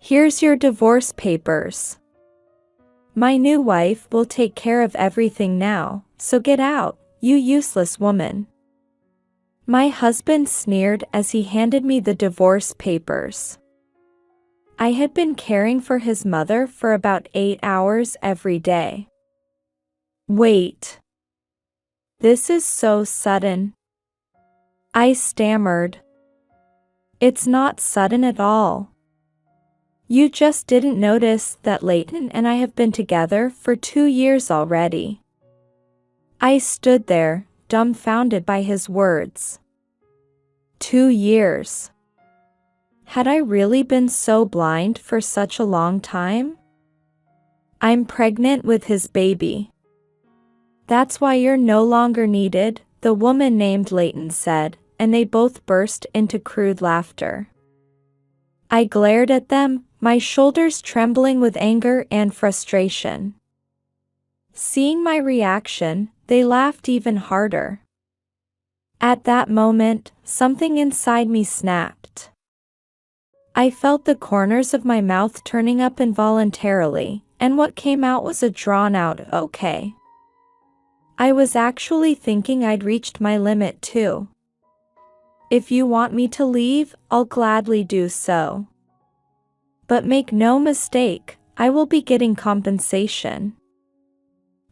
Here's your divorce papers. My new wife will take care of everything now, so get out, you useless woman. My husband sneered as he handed me the divorce papers. I had been caring for his mother for about 8 hours every day. Wait. This is so sudden. I stammered. It's not sudden at all. You just didn't notice that Leighton and I have been together for 2 years already. I stood there, dumbfounded by his words. 2 years. Had I really been so blind for such a long time? I'm pregnant with his baby. That's why you're no longer needed, the woman named Leighton said, and they both burst into crude laughter. I glared at them, my shoulders trembling with anger and frustration. Seeing my reaction, they laughed even harder. At that moment, something inside me snapped. I felt the corners of my mouth turning up involuntarily, and what came out was a drawn-out "okay." I was actually thinking I'd reached my limit too. If you want me to leave, I'll gladly do so. But make no mistake, I will be getting compensation.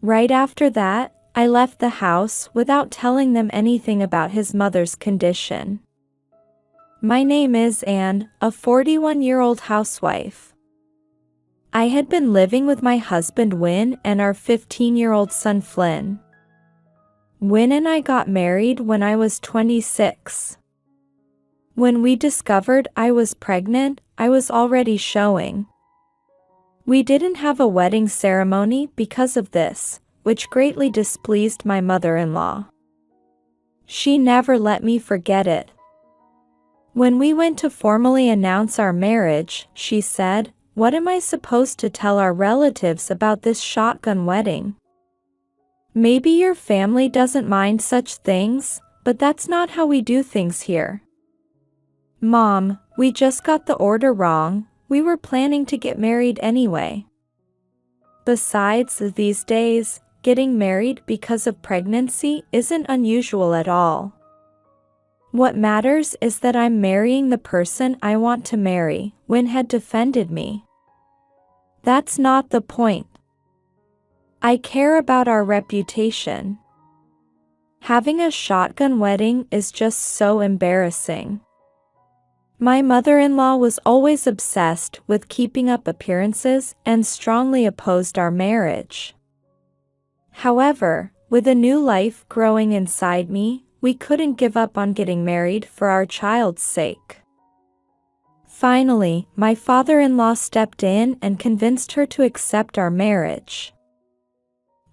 Right after that, I left the house without telling them anything about his mother's condition. My name is Anne, a 41-year-old housewife. I had been living with my husband Wynne and our 15-year-old son Flynn. Wynne and I got married when I was 26. When we discovered I was pregnant, I was already showing. We didn't have a wedding ceremony because of this, which greatly displeased my mother-in-law. She never let me forget it. When we went to formally announce our marriage, she said, "What am I supposed to tell our relatives about this shotgun wedding? Maybe your family doesn't mind such things, but that's not how we do things here." Mom, we just got the order wrong, we were planning to get married anyway. Besides, these days, getting married because of pregnancy isn't unusual at all. What matters is that I'm marrying the person I want to marry, Wynne had defended me. That's not the point. I care about our reputation. Having a shotgun wedding is just so embarrassing. My mother-in-law was always obsessed with keeping up appearances and strongly opposed our marriage. However, with a new life growing inside me, we couldn't give up on getting married for our child's sake. Finally, my father-in-law stepped in and convinced her to accept our marriage.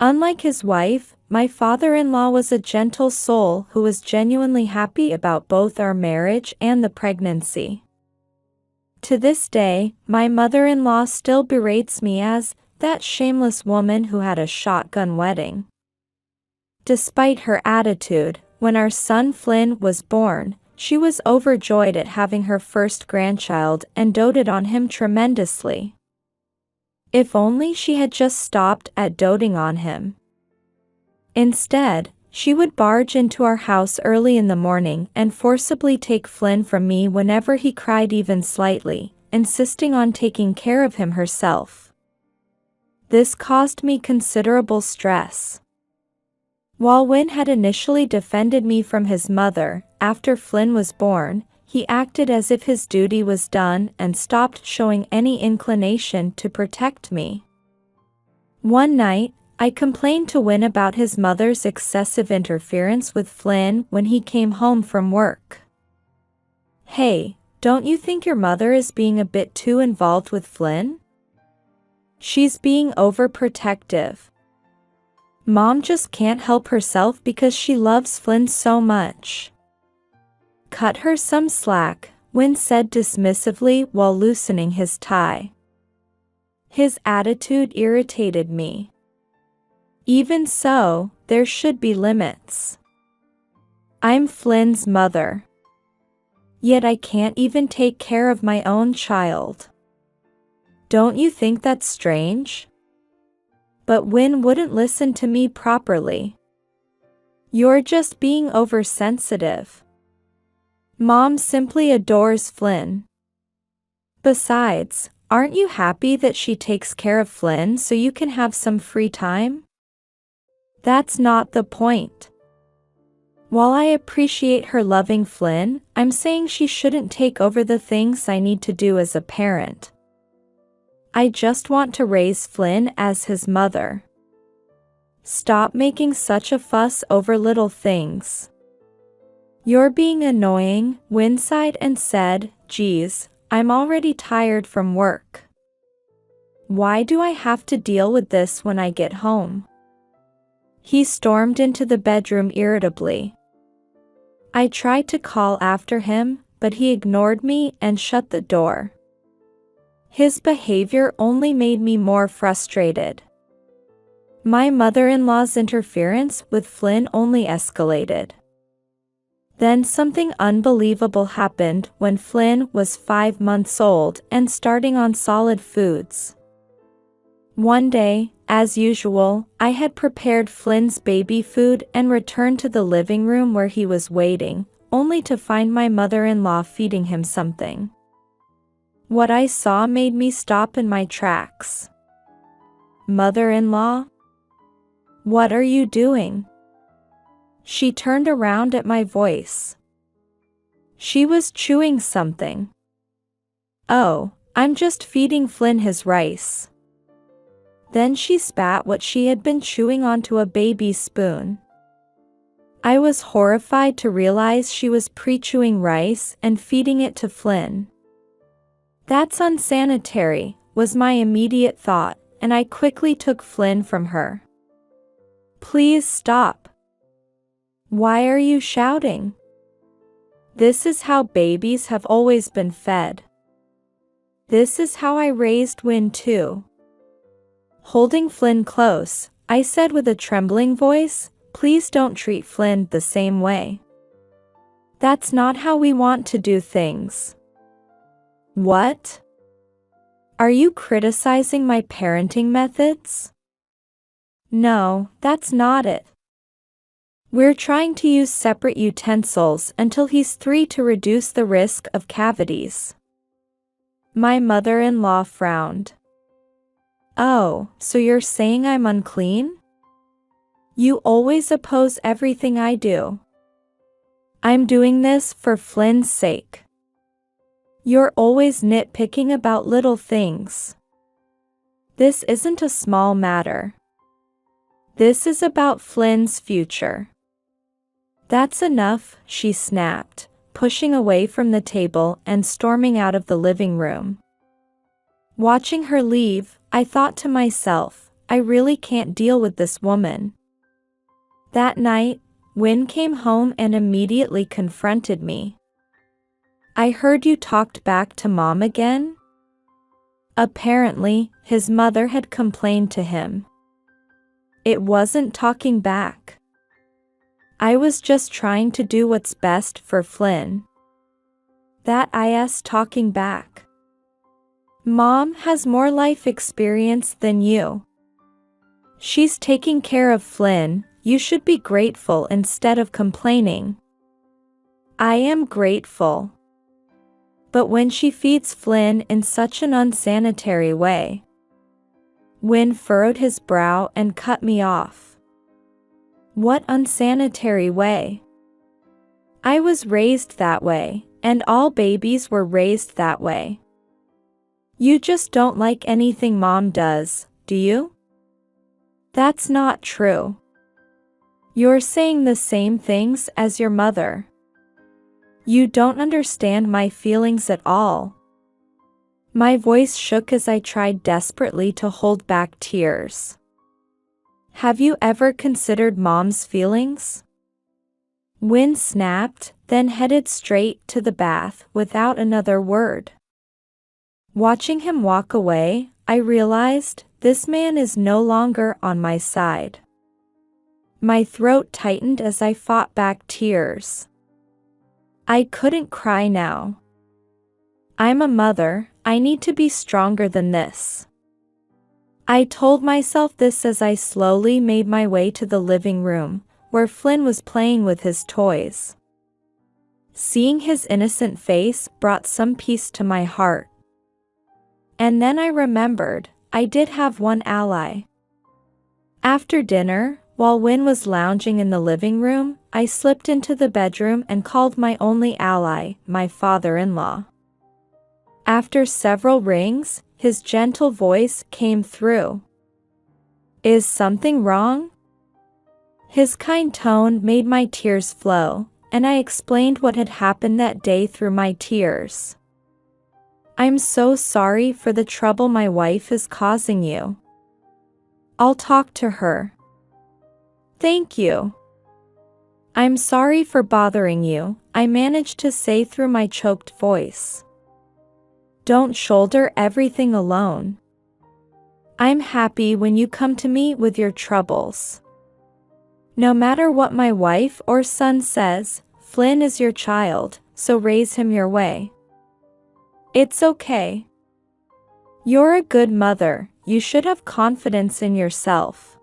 Unlike his wife, my father-in-law was a gentle soul who was genuinely happy about both our marriage and the pregnancy. To this day, my mother-in-law still berates me as that shameless woman who had a shotgun wedding. Despite her attitude, when our son Flynn was born, she was overjoyed at having her first grandchild and doted on him tremendously. If only she had just stopped at doting on him. Instead, she would barge into our house early in the morning and forcibly take Flynn from me whenever he cried even slightly, insisting on taking care of him herself. This caused me considerable stress. While Wynne had initially defended me from his mother, after Flynn was born, he acted as if his duty was done and stopped showing any inclination to protect me. One night, I complained to Wynne about his mother's excessive interference with Flynn when he came home from work. "Hey, don't you think your mother is being a bit too involved with Flynn? She's being overprotective. Mom just can't help herself because she loves Flynn so much." "Cut her some slack," Wynne said dismissively while loosening his tie. His attitude irritated me. Even so, there should be limits. I'm Flynn's mother. Yet I can't even take care of my own child. Don't you think that's strange? But Win wouldn't listen to me properly. You're just being oversensitive. Mom simply adores Flynn. Besides, aren't you happy that she takes care of Flynn so you can have some free time? That's not the point. While I appreciate her loving Flynn, I'm saying she shouldn't take over the things I need to do as a parent. I just want to raise Flynn as his mother. Stop making such a fuss over little things. You're being annoying, Win sighed and said, geez, I'm already tired from work. Why do I have to deal with this when I get home? He stormed into the bedroom irritably. I tried to call after him, but he ignored me and shut the door. His behavior only made me more frustrated. My mother-in-law's interference with Flynn only escalated. Then something unbelievable happened when Flynn was 5 months old and starting on solid foods. One day, as usual, I had prepared Flynn's baby food and returned to the living room where he was waiting, only to find my mother-in-law feeding him something. What I saw made me stop in my tracks. Mother-in-law? What are you doing? She turned around at my voice. She was chewing something. Oh, I'm just feeding Flynn his rice. Then she spat what she had been chewing onto a baby spoon. I was horrified to realize she was pre-chewing rice and feeding it to Flynn. That's unsanitary, was my immediate thought, and I quickly took Flynn from her. Please stop. Why are you shouting? This is how babies have always been fed. This is how I raised Win too. Holding Flynn close, I said with a trembling voice, please don't treat Flynn the same way. That's not how we want to do things. What? Are you criticizing my parenting methods? No, that's not it. We're trying to use separate utensils until he's 3 to reduce the risk of cavities. My mother-in-law frowned. Oh, so you're saying I'm unclean? You always oppose everything I do. I'm doing this for Flynn's sake. You're always nitpicking about little things. This isn't a small matter. This is about Flynn's future. That's enough, she snapped, pushing away from the table and storming out of the living room. Watching her leave, I thought to myself, I really can't deal with this woman. That night, Win came home and immediately confronted me. I heard you talked back to Mom again? Apparently, his mother had complained to him. It wasn't talking back. I was just trying to do what's best for Flynn. That is talking back. Mom has more life experience than you. She's taking care of Flynn, you should be grateful instead of complaining. I am grateful. But when she feeds Flynn in such an unsanitary way. Win furrowed his brow and cut me off. What unsanitary way? I was raised that way, and all babies were raised that way. You just don't like anything Mom does, do you? That's not true. You're saying the same things as your mother. You don't understand my feelings at all. My voice shook as I tried desperately to hold back tears. Have you ever considered Mom's feelings? Win snapped, then headed straight to the bath without another word. Watching him walk away, I realized this man is no longer on my side. My throat tightened as I fought back tears. I couldn't cry now. I'm a mother, I need to be stronger than this. I told myself this as I slowly made my way to the living room, where Flynn was playing with his toys. Seeing his innocent face brought some peace to my heart. And then I remembered, I did have one ally. After dinner, while Win was lounging in the living room, I slipped into the bedroom and called my only ally, my father-in-law. After several rings, his gentle voice came through. "Is something wrong?" His kind tone made my tears flow, and I explained what had happened that day through my tears. "I'm so sorry for the trouble my wife is causing you. I'll talk to her." "Thank you." "I'm sorry for bothering you," I managed to say through my choked voice. "Don't shoulder everything alone. I'm happy when you come to me with your troubles. No matter what my wife or son says, Flynn is your child, so raise him your way. It's okay. You're a good mother, you should have confidence in yourself."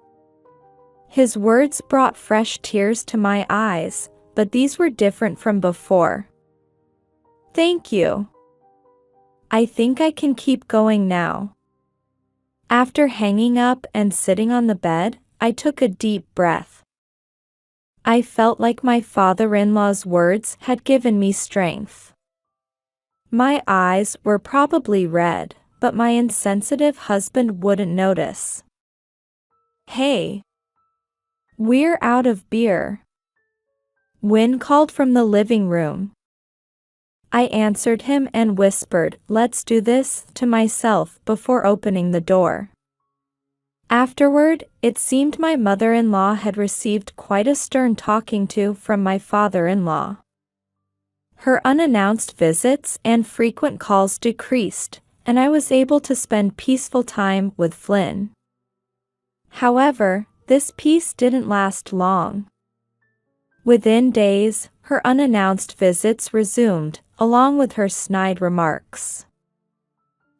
His words brought fresh tears to my eyes, but these were different from before. "Thank you. I think I can keep going now." After hanging up and sitting on the bed, I took a deep breath. I felt like my father-in-law's words had given me strength. My eyes were probably red, but my insensitive husband wouldn't notice. "Hey, we're out of beer." Win called from the living room. I answered him and whispered, "Let's do this," to myself before opening the door. Afterward, it seemed my mother-in-law had received quite a stern talking to from my father-in-law. Her unannounced visits and frequent calls decreased, and I was able to spend peaceful time with Flynn. However, this peace didn't last long. Within days, her unannounced visits resumed, along with her snide remarks.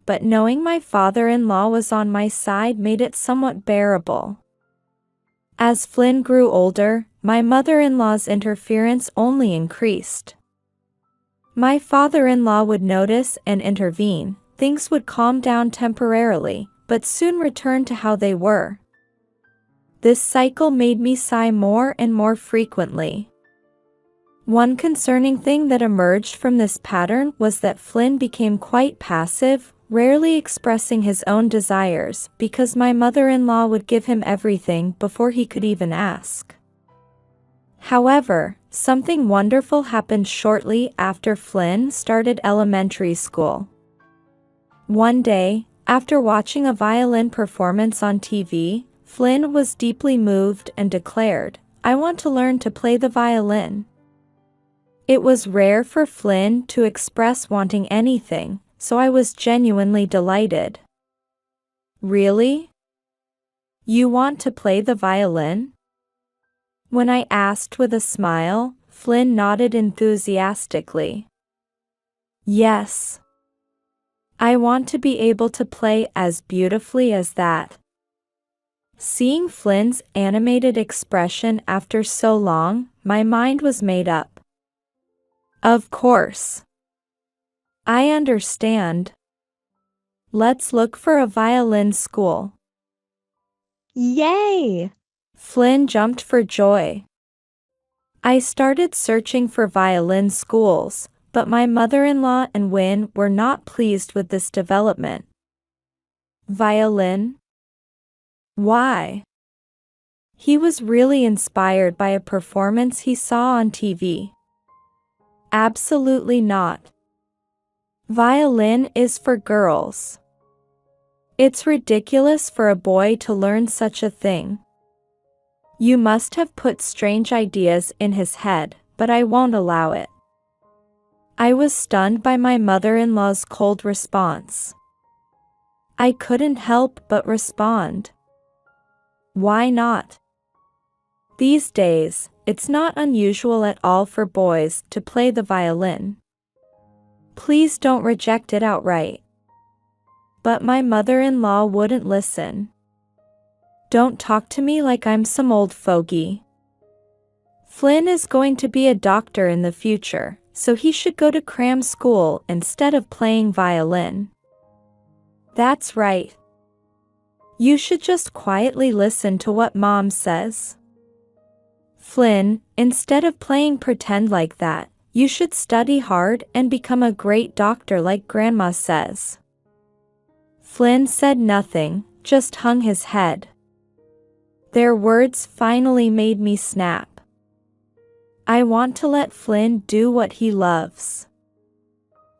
But knowing my father-in-law was on my side made it somewhat bearable. As Flynn grew older, my mother-in-law's interference only increased. My father-in-law would notice and intervene, things would calm down temporarily, but soon return to how they were. This cycle made me sigh more and more frequently. One concerning thing that emerged from this pattern was that Flynn became quite passive, rarely expressing his own desires, because my mother-in-law would give him everything before he could even ask. However, something wonderful happened shortly after Flynn started elementary school. One day, after watching a violin performance on TV, Flynn was deeply moved and declared, "I want to learn to play the violin." It was rare for Flynn to express wanting anything, so I was genuinely delighted. "Really? You want to play the violin?" When I asked with a smile, Flynn nodded enthusiastically. "Yes. I want to be able to play as beautifully as that." Seeing Flynn's animated expression after so long, my mind was made up. "Of course. I understand. Let's look for a violin school." "Yay!" Flynn jumped for joy. I started searching for violin schools, but my mother-in-law and Win were not pleased with this development. "Violin? Why?" He was really inspired by a performance he saw on TV. "Absolutely not. Violin is for girls. It's ridiculous for a boy to learn such a thing. You must have put strange ideas in his head, but I won't allow it." I was stunned by my mother-in-law's cold response. I couldn't help but respond. "Why not? These days, it's not unusual at all for boys to play the violin. Please don't reject it outright." but my mother-in-law wouldn't listen. Don't talk to me like I'm some old fogey. Flynn is going to be a doctor in the future, so he should go to cram school instead of playing violin. That's right. You should just quietly listen to what Mom says. Flynn, instead of playing pretend like that, you should study hard and become a great doctor like Grandma says. Flynn said nothing, just hung his head. Their words finally made me snap. I want to let Flynn do what he loves.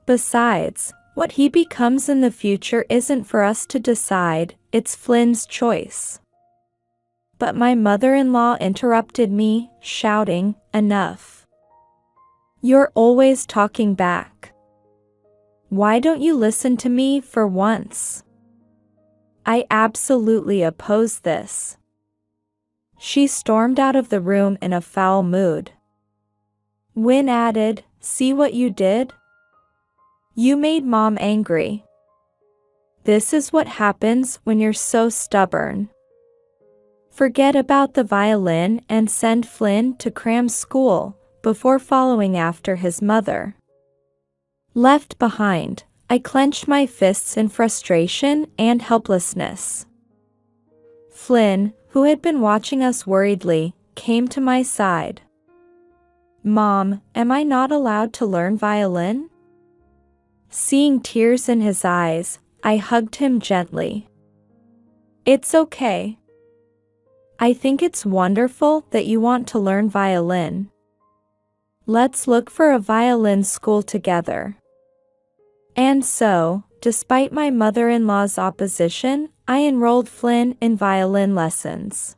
Besides, what he becomes in the future isn't for us to decide, it's Flynn's choice. But my mother-in-law interrupted me, shouting, "Enough. You're always talking back. Why don't you listen to me for once?" I absolutely oppose this. She stormed out of the room in a foul mood. Wynne added, "See what you did? You made Mom angry. This is what happens when you're so stubborn. Forget about the violin and send Flynn to cram school," before following after his mother. Left behind, I clenched my fists in frustration and helplessness. Flynn, who had been watching us worriedly, came to my side. "Mom, am I not allowed to learn violin?" Seeing tears in his eyes, I hugged him gently. "It's okay. I think it's wonderful that you want to learn violin. Let's look for a violin school together." And so, despite my mother-in-law's opposition, I enrolled Flynn in violin lessons.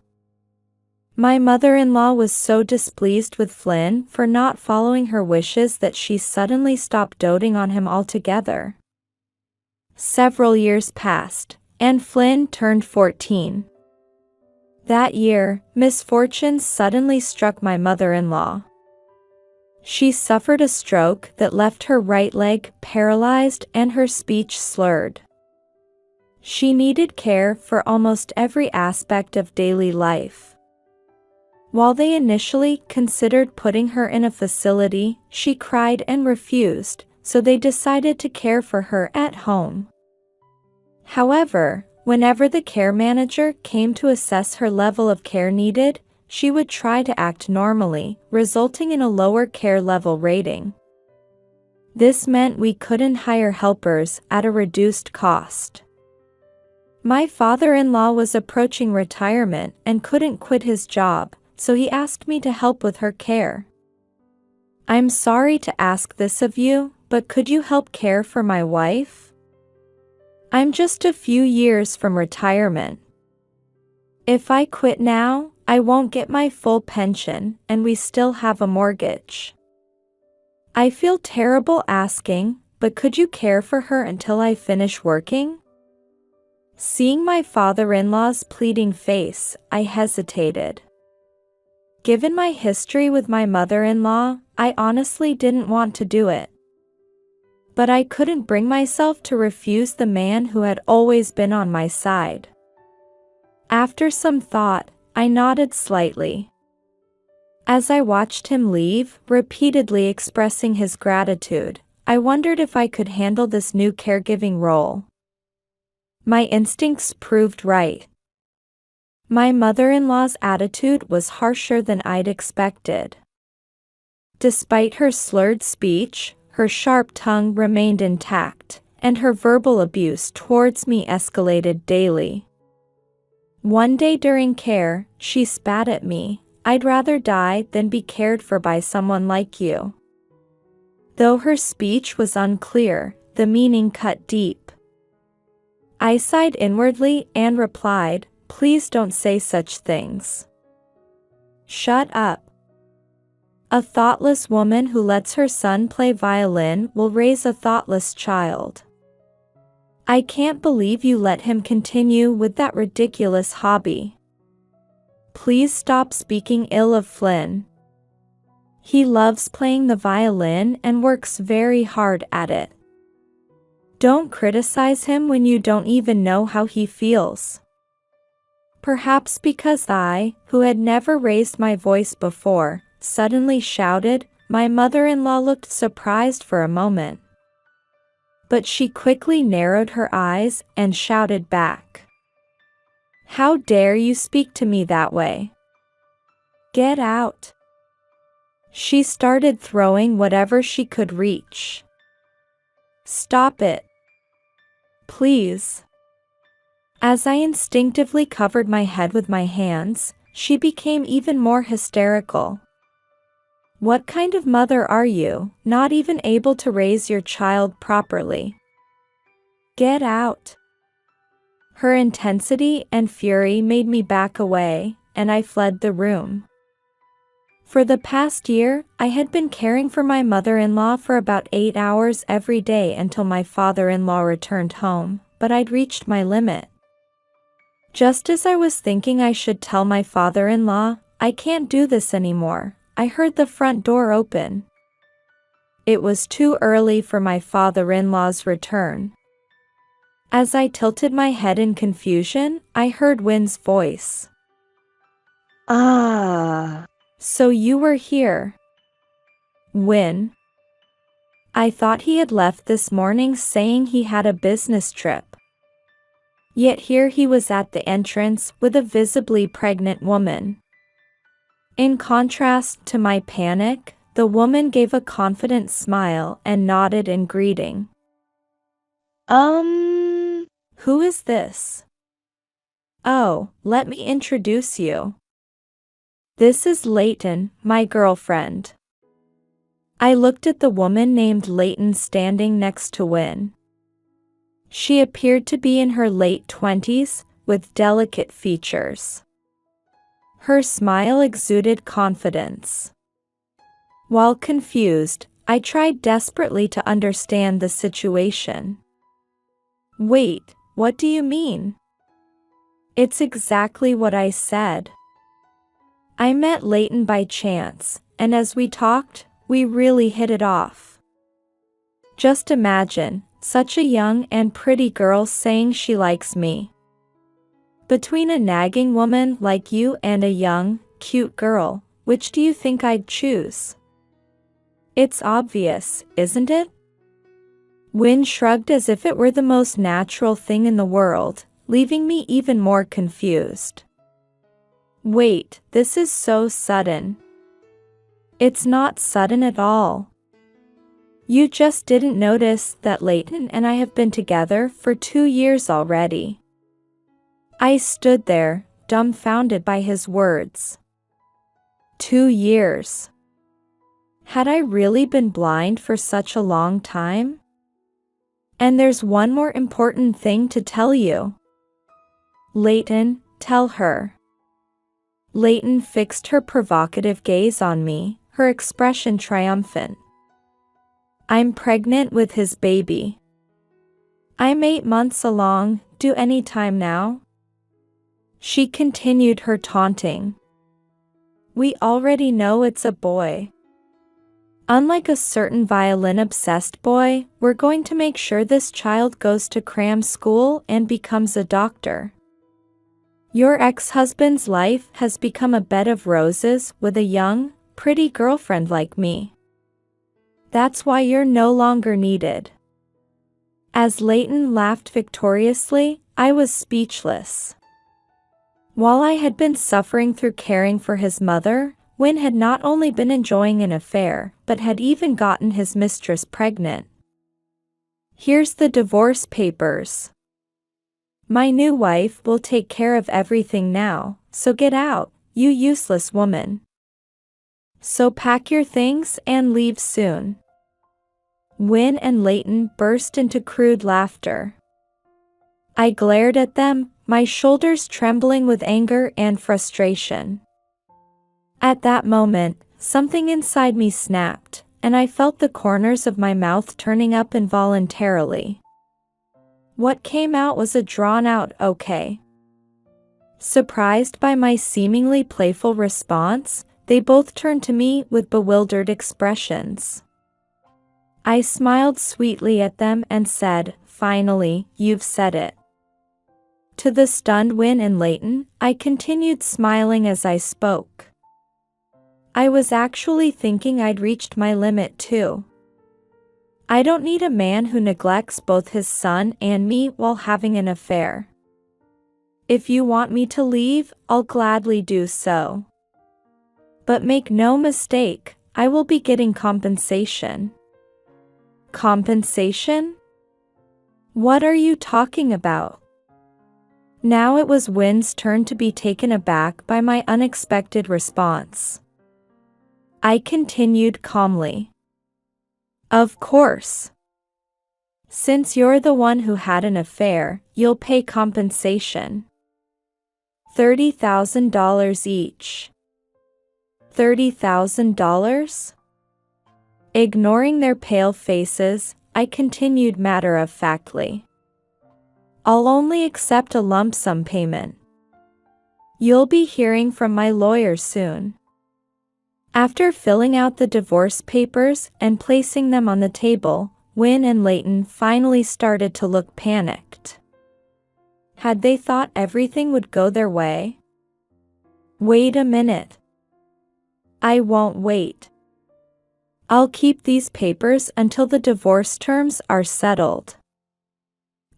My mother-in-law was so displeased with Flynn for not following her wishes that she suddenly stopped doting on him altogether. Several years passed, and Flynn turned 14. That year, misfortune suddenly struck my mother-in-law. She suffered a stroke that left her right leg paralyzed and her speech slurred. She needed care for almost every aspect of daily life. While they initially considered putting her in a facility, she cried and refused, so they decided to care for her at home. However, whenever the care manager came to assess her level of care needed, she would try to act normally, resulting in a lower care level rating. This meant we couldn't hire helpers at a reduced cost. My father-in-law was approaching retirement and couldn't quit his job, so he asked me to help with her care. "I'm sorry to ask this of you, but could you help care for my wife? I'm just a few years from retirement. If I quit now, I won't get my full pension, and we still have a mortgage. I feel terrible asking, but could you care for her until I finish working?" Seeing my father-in-law's pleading face, I hesitated. Given my history with my mother-in-law, I honestly didn't want to do it. But I couldn't bring myself to refuse the man who had always been on my side. After some thought, I nodded slightly. As I watched him leave, repeatedly expressing his gratitude, I wondered if I could handle this new caregiving role. My instincts proved right. My mother-in-law's attitude was harsher than I'd expected. Despite her slurred speech, her sharp tongue remained intact, and her verbal abuse towards me escalated daily. One day during care, she spat at me, "I'd rather die than be cared for by someone like you." Though her speech was unclear, the meaning cut deep. I sighed inwardly and replied, "Please don't say such things." "Shut up. A thoughtless woman who lets her son play violin will raise a thoughtless child. I can't believe you let him continue with that ridiculous hobby. Please stop speaking ill of Flynn. He loves playing the violin and works very hard at it. Don't criticize him when you don't even know how he feels. Perhaps because I, who had never raised my voice before, suddenly shouted, my mother-in-law looked surprised for a moment. But she quickly narrowed her eyes and shouted back. How dare you speak to me that way? Get out. She started throwing whatever she could reach. Stop it. Please. As I instinctively covered my head with my hands, she became even more hysterical. What kind of mother are you, not even able to raise your child properly? Get out. Her intensity and fury made me back away, and I fled the room. For the past year, I had been caring for my mother-in-law for about 8 hours every day until my father-in-law returned home, but I'd reached my limit. Just as I was thinking I should tell my father-in-law, I can't do this anymore, I heard the front door open. It was too early for my father-in-law's return. As I tilted my head in confusion, I heard Wynn's voice. Ah. So you were here. Wynn. I thought he had left this morning saying he had a business trip. Yet here he was at the entrance with a visibly pregnant woman. In contrast to my panic, the woman gave a confident smile and nodded in greeting. Who is this? Oh, let me introduce you. This is Leighton, my girlfriend. I looked at the woman named Leighton standing next to Wynn. She appeared to be in her late 20s, with delicate features. Her smile exuded confidence. While confused, I tried desperately to understand the situation. Wait, what do you mean? It's exactly what I said. I met Leighton by chance, and as we talked, we really hit it off. Just imagine, such a young and pretty girl saying she likes me. Between a nagging woman like you and a young, cute girl, which do you think I'd choose? It's obvious, isn't it? Wynn shrugged as if it were the most natural thing in the world, leaving me even more confused. Wait, this is so sudden. It's not sudden at all. You just didn't notice that Leighton and I have been together for 2 years already. I stood there, dumbfounded by his words. 2 years. Had I really been blind for such a long time? And there's one more important thing to tell you. Leighton, tell her. Leighton fixed her provocative gaze on me, her expression triumphant. I'm pregnant with his baby. I'm 8 months along, due any time now. She continued her taunting. We already know it's a boy. Unlike a certain violin-obsessed boy, we're going to make sure this child goes to cram school and becomes a doctor. Your ex-husband's life has become a bed of roses with a young, pretty girlfriend like me. That's why you're no longer needed. As Leighton laughed victoriously, I was speechless. While I had been suffering through caring for his mother, Wynn had not only been enjoying an affair, but had even gotten his mistress pregnant. Here's the divorce papers. My new wife will take care of everything now, so get out, you useless woman. So pack your things and leave soon. Wynn and Leighton burst into crude laughter. I glared at them, my shoulders trembling with anger and frustration. At that moment, something inside me snapped, and I felt the corners of my mouth turning up involuntarily. What came out was a drawn-out okay. Surprised by my seemingly playful response, they both turned to me with bewildered expressions. I smiled sweetly at them and said, finally, you've said it. To the stunned Win and Leighton, I continued smiling as I spoke. I was actually thinking I'd reached my limit too. I don't need a man who neglects both his son and me while having an affair. If you want me to leave, I'll gladly do so. But make no mistake, I will be getting compensation. Compensation? What are you talking about? Now it was Win's turn to be taken aback by my unexpected response. I continued calmly. Of course. Since you're the one who had an affair, you'll pay compensation. $30,000 each. $30,000? Ignoring their pale faces, I continued matter-of-factly. I'll only accept a lump sum payment. You'll be hearing from my lawyer soon. After filling out the divorce papers and placing them on the table, Win and Leighton finally started to look panicked. Had they thought everything would go their way? Wait a minute. I won't wait. I'll keep these papers until the divorce terms are settled.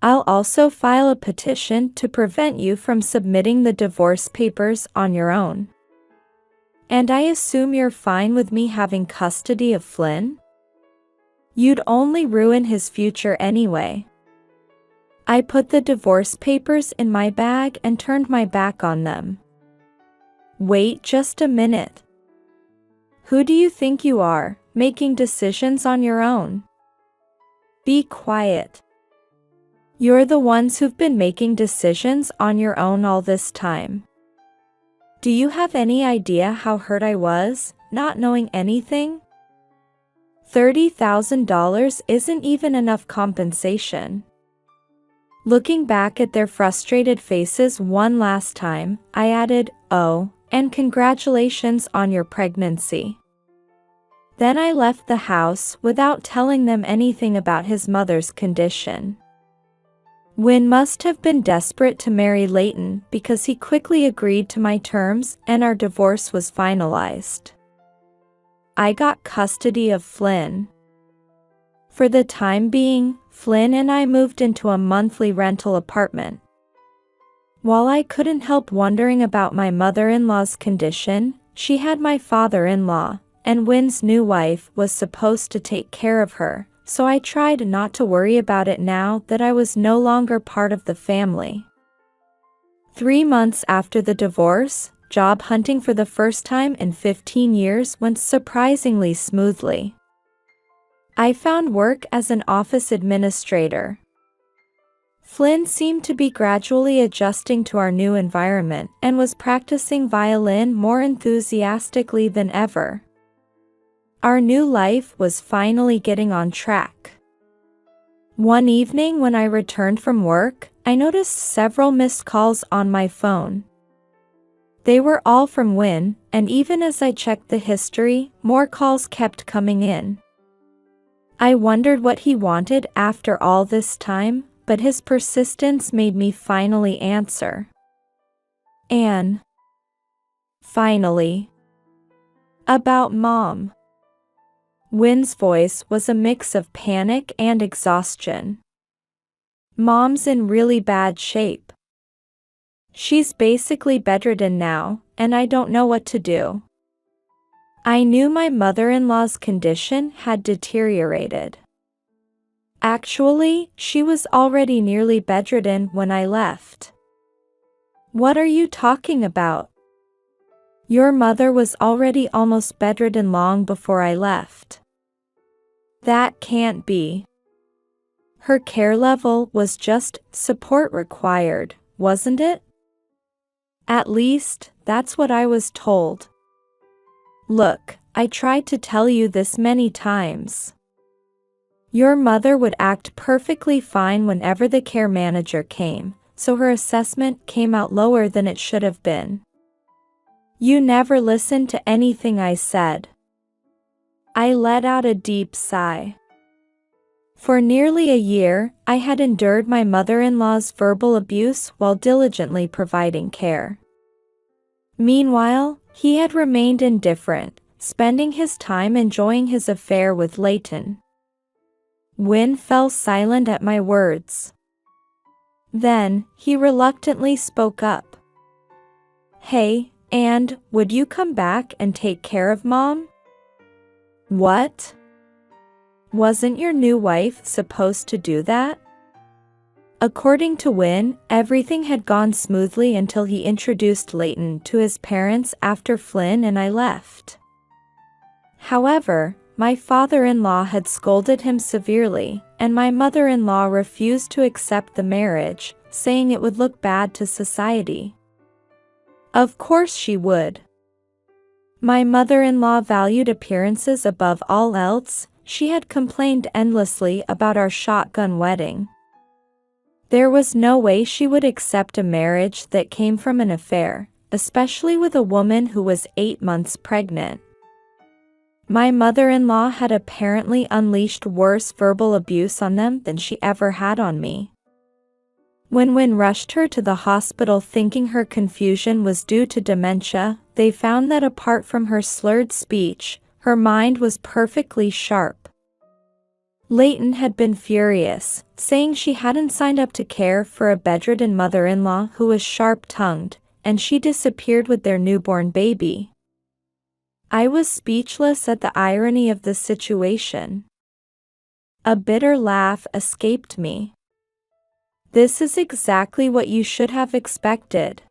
I'll also file a petition to prevent you from submitting the divorce papers on your own. And I assume you're fine with me having custody of Flynn? You'd only ruin his future anyway. I put the divorce papers in my bag and turned my back on them. Wait just a minute. Who do you think you are, making decisions on your own? Be quiet. You're the ones who've been making decisions on your own all this time. Do you have any idea how hurt I was, not knowing anything? $30,000 isn't even enough compensation. Looking back at their frustrated faces one last time, I added, "Oh, and congratulations on your pregnancy." Then I left the house without telling them anything about his mother's condition. Win must have been desperate to marry Leighton because he quickly agreed to my terms and our divorce was finalized. I got custody of Flynn. For the time being, Flynn and I moved into a monthly rental apartment. While I couldn't help wondering about my mother-in-law's condition, she had my father-in-law, and Win's new wife was supposed to take care of her, so I tried not to worry about it now that I was no longer part of the family. 3 months after the divorce, job hunting for the first time in 15 years went surprisingly smoothly. I found work as an office administrator. Flynn seemed to be gradually adjusting to our new environment and was practicing violin more enthusiastically than ever. Our new life was finally getting on track. One evening when I returned from work, I noticed several missed calls on my phone. They were all from Win, and even as I checked the history, more calls kept coming in. I wondered what he wanted after all this time, but his persistence made me finally answer. Anne. Finally. About Mom. Win's voice was a mix of panic and exhaustion. Mom's in really bad shape. She's basically bedridden now, and I don't know what to do. I knew my mother-in-law's condition had deteriorated. Actually, she was already nearly bedridden when I left. What are you talking about? Your mother was already almost bedridden long before I left. That can't be. Her care level was just support required, wasn't it? At least, that's what I was told. Look, I tried to tell you this many times. Your mother would act perfectly fine whenever the care manager came, so her assessment came out lower than it should have been. You never listened to anything I said. I let out a deep sigh. For nearly a year, I had endured my mother-in-law's verbal abuse while diligently providing care. Meanwhile, he had remained indifferent, spending his time enjoying his affair with Leighton. Wynne fell silent at my words. Then, he reluctantly spoke up. "Hey, and would you come back and take care of Mom?" "What? Wasn't your new wife supposed to do that?" According to Wynne, everything had gone smoothly until he introduced Leighton to his parents after Flynn and I left. However, my father-in-law had scolded him severely, and my mother-in-law refused to accept the marriage, saying it would look bad to society. Of course she would. My mother-in-law valued appearances above all else. She had complained endlessly about our shotgun wedding. There was no way she would accept a marriage that came from an affair, especially with a woman who was 8 months pregnant. My mother-in-law had apparently unleashed worse verbal abuse on them than she ever had on me. When Wynne rushed her to the hospital thinking her confusion was due to dementia, they found that apart from her slurred speech, her mind was perfectly sharp. Leighton had been furious, saying she hadn't signed up to care for a bedridden mother-in-law who was sharp-tongued, and she disappeared with their newborn baby. I was speechless at the irony of the situation. A bitter laugh escaped me. This is exactly what you should have expected.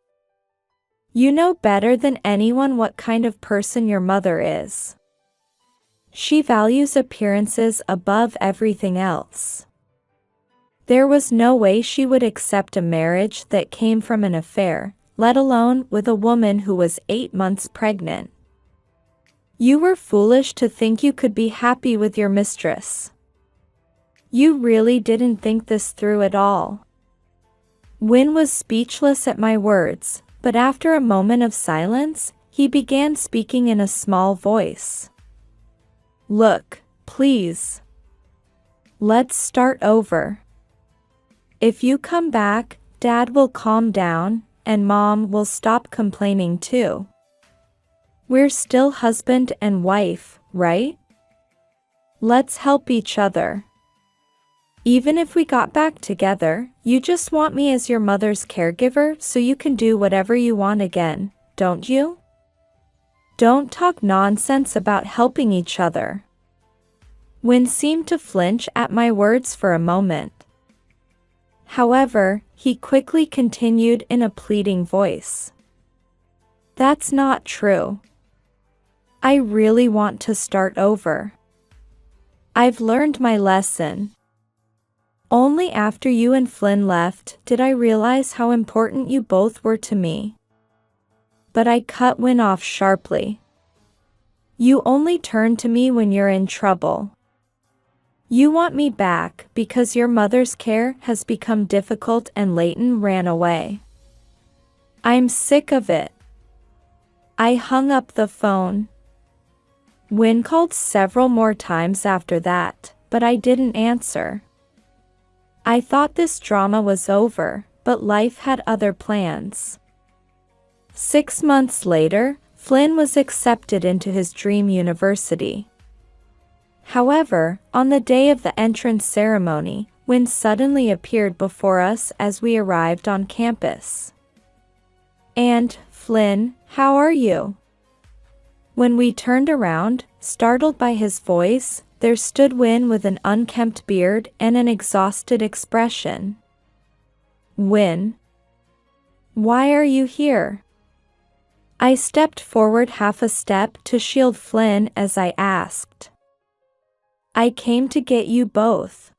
You know better than anyone what kind of person your mother is. She values appearances above everything else. There was no way she would accept a marriage that came from an affair, let alone with a woman who was 8 months pregnant. You were foolish to think you could be happy with your mistress. You really didn't think this through at all." Wynne was speechless at my words, but after a moment of silence, he began speaking in a small voice. "Look, please. Let's start over. If you come back, Dad will calm down, and Mom will stop complaining too. We're still husband and wife, right? Let's help each other. Even if we got back together, you just want me as your mother's caregiver so you can do whatever you want again, don't you? Don't talk nonsense about helping each other." Wynne seemed to flinch at my words for a moment. However, he quickly continued in a pleading voice. "That's not true. I really want to start over. I've learned my lesson. Only after you and Flynn left did I realize how important you both were to me." But I cut Wynne off sharply. "You only turn to me when you're in trouble. You want me back because your mother's care has become difficult and Leighton ran away. I'm sick of it." I hung up the phone. Wynne called several more times after that, but I didn't answer. I thought this drama was over, but life had other plans. 6 months later, Flynn was accepted into his dream university. However, on the day of the entrance ceremony, Wynne suddenly appeared before us as we arrived on campus. "And, Flynn, how are you?" When we turned around, startled by his voice, there stood Wynne with an unkempt beard and an exhausted expression. "Wynne, why are you here?" I stepped forward half a step to shield Flynn as I asked. "I came to get you both.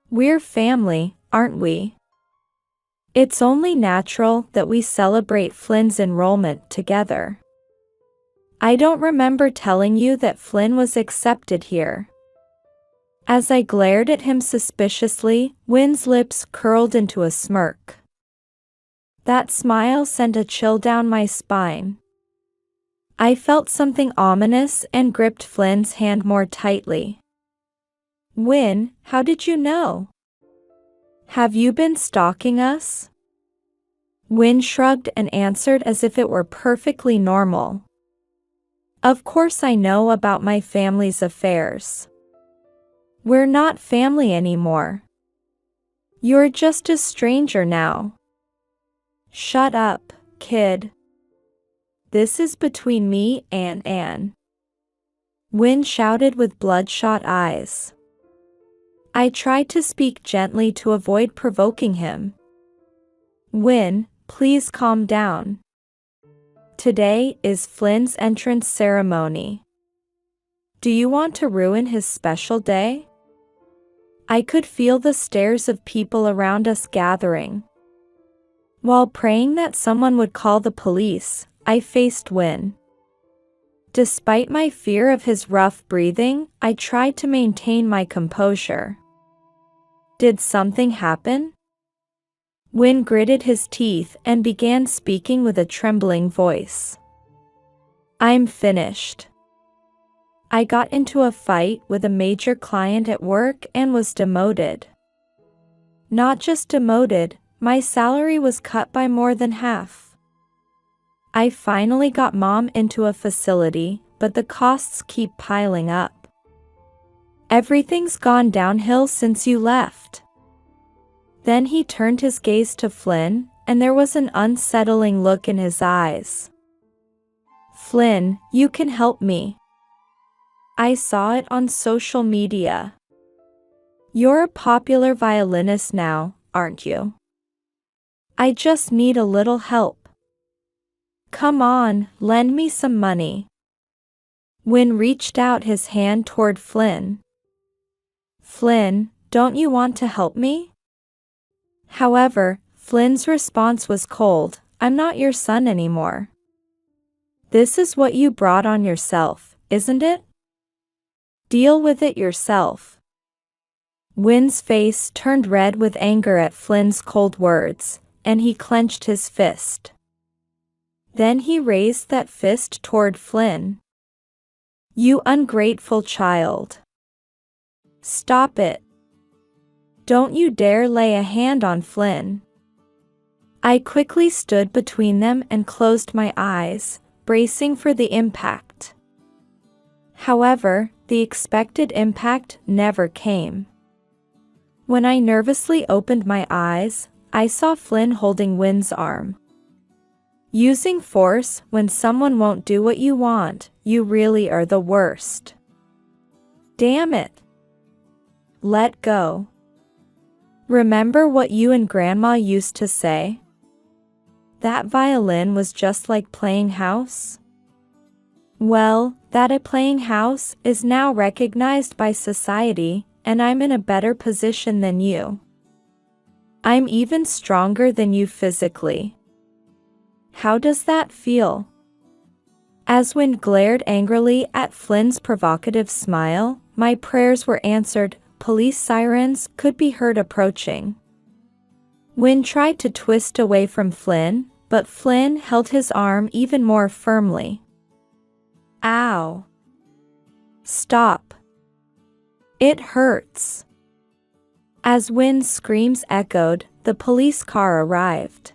We're family, aren't we? It's only natural that we celebrate Flynn's enrollment together. I don't remember telling you that Flynn was accepted here." As I glared at him suspiciously, Wynne's lips curled into a smirk. That smile sent a chill down my spine. I felt something ominous and gripped Flynn's hand more tightly. Win, how did you know? Have you been stalking us? Win shrugged and answered as if it were perfectly normal. Of course I know about my family's affairs. We're not family anymore. You're just a stranger now. Shut up, kid. This is between me and Anne. Win shouted with bloodshot eyes. I tried to speak gently to avoid provoking him. Win, please calm down. Today is Flynn's entrance ceremony. Do you want to ruin his special day? I could feel the stares of people around us gathering. While praying that someone would call the police, I faced Win. Despite my fear of his rough breathing, I tried to maintain my composure. Did something happen? Win gritted his teeth and began speaking with a trembling voice. I'm finished. I got into a fight with a major client at work and was demoted. Not just demoted, my salary was cut by more than half. I finally got Mom into a facility, but the costs keep piling up. Everything's gone downhill since you left. Then he turned his gaze to Flynn, and there was an unsettling look in his eyes. Flynn, you can help me. I saw it on social media. You're a popular violinist now, aren't you? I just need a little help. Come on, lend me some money. Win reached out his hand toward Flynn. Flynn, don't you want to help me? However, Flynn's response was cold. I'm not your son anymore. This is what you brought on yourself, isn't it? Deal with it yourself. Win's face turned red with anger at Flynn's cold words, and he clenched his fist. Then he raised that fist toward Flynn. You ungrateful child. Stop it. Don't you dare lay a hand on Flynn. I quickly stood between them and closed my eyes, bracing for the impact. However, the expected impact never came. When I nervously opened my eyes, I saw Flynn holding Win's arm. Using force when someone won't do what you want, you really are the worst. Damn it. Let go. Remember what you and Grandma used to say? That violin was just like playing house? Well, that a playing house is now recognized by society, and I'm in a better position than you. I'm even stronger than you physically. How does that feel? As Win glared angrily at Flynn's provocative smile, my prayers were answered. Police sirens could be heard approaching. Win tried to twist away from Flynn, but Flynn held his arm even more firmly. Ow. Stop. It hurts. As Win's screams echoed, the police car arrived.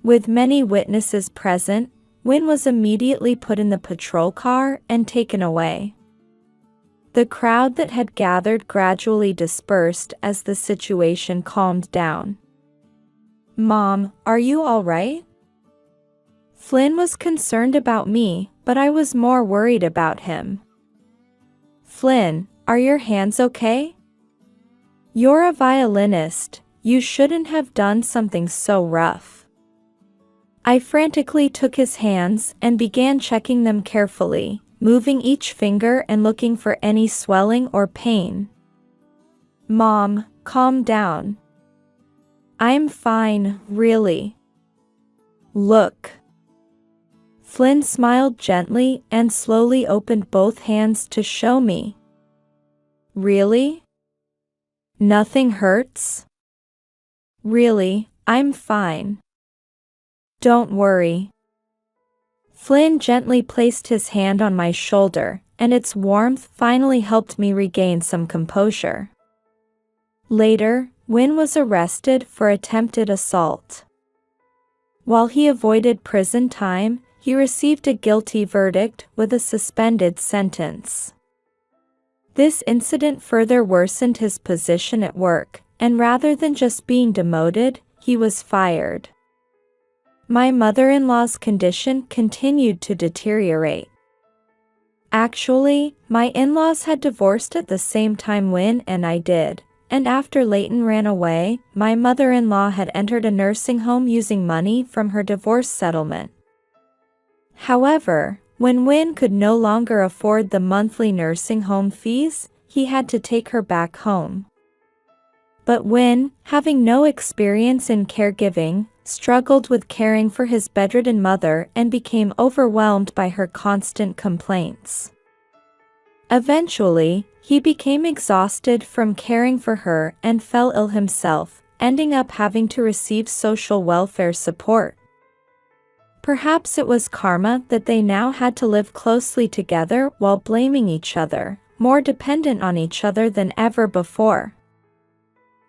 With many witnesses present, Win was immediately put in the patrol car and taken away. The crowd that had gathered gradually dispersed as the situation calmed down. Mom, are you all right? Flynn was concerned about me, but I was more worried about him. Flynn, are your hands okay? You're a violinist, you shouldn't have done something so rough. I frantically took his hands and began checking them carefully, moving each finger and looking for any swelling or pain. Mom, calm down. I'm fine, really. Look. Flynn smiled gently and slowly opened both hands to show me. Really? Nothing hurts? Really, I'm fine. Don't worry. Flynn gently placed his hand on my shoulder, and its warmth finally helped me regain some composure. Later, Win was arrested for attempted assault. While he avoided prison time, he received a guilty verdict with a suspended sentence. This incident further worsened his position at work, and rather than just being demoted, he was fired. My mother-in-law's condition continued to deteriorate. Actually, my in-laws had divorced at the same time Win and I did, and after Leighton ran away, my mother-in-law had entered a nursing home using money from her divorce settlement. However, when Win could no longer afford the monthly nursing home fees, he had to take her back home. But Win, having no experience in caregiving, struggled with caring for his bedridden mother and became overwhelmed by her constant complaints. Eventually, he became exhausted from caring for her and fell ill himself, ending up having to receive social welfare support. Perhaps it was karma that they now had to live closely together while blaming each other, more dependent on each other than ever before.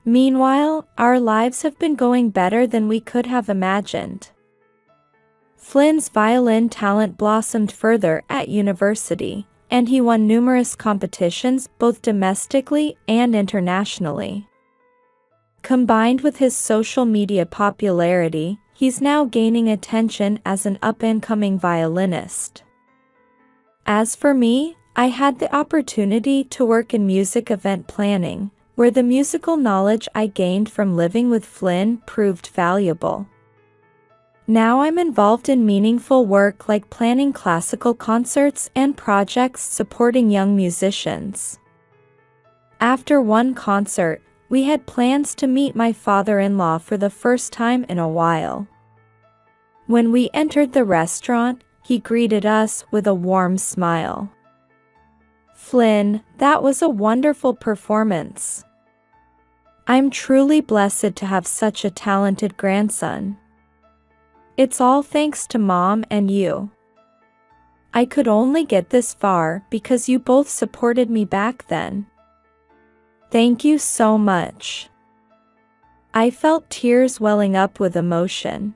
Meanwhile, our lives have been going better than we could have imagined. Flynn's violin talent blossomed further at university, and he won numerous competitions both domestically and internationally. Combined with his social media popularity, he's now gaining attention as an up-and-coming violinist. As for me, I had the opportunity to work in music event planning, where the musical knowledge I gained from living with Flynn proved valuable. Now I'm involved in meaningful work like planning classical concerts and projects supporting young musicians. After one concert, we had plans to meet my father-in-law for the first time in a while. When we entered the restaurant, he greeted us with a warm smile. "Flynn, that was a wonderful performance. I'm truly blessed to have such a talented grandson. It's all thanks to Mom and you. I could only get this far because you both supported me back then. Thank you so much." I felt tears welling up with emotion.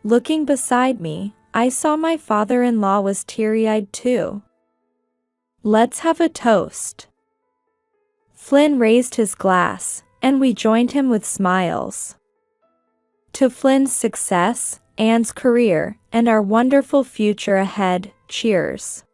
Looking beside me, I saw my father-in-law was teary-eyed too. "Let's have a toast." Flynn raised his glass, and we joined him with smiles. To Flynn's success, Anne's career, and our wonderful future ahead, cheers.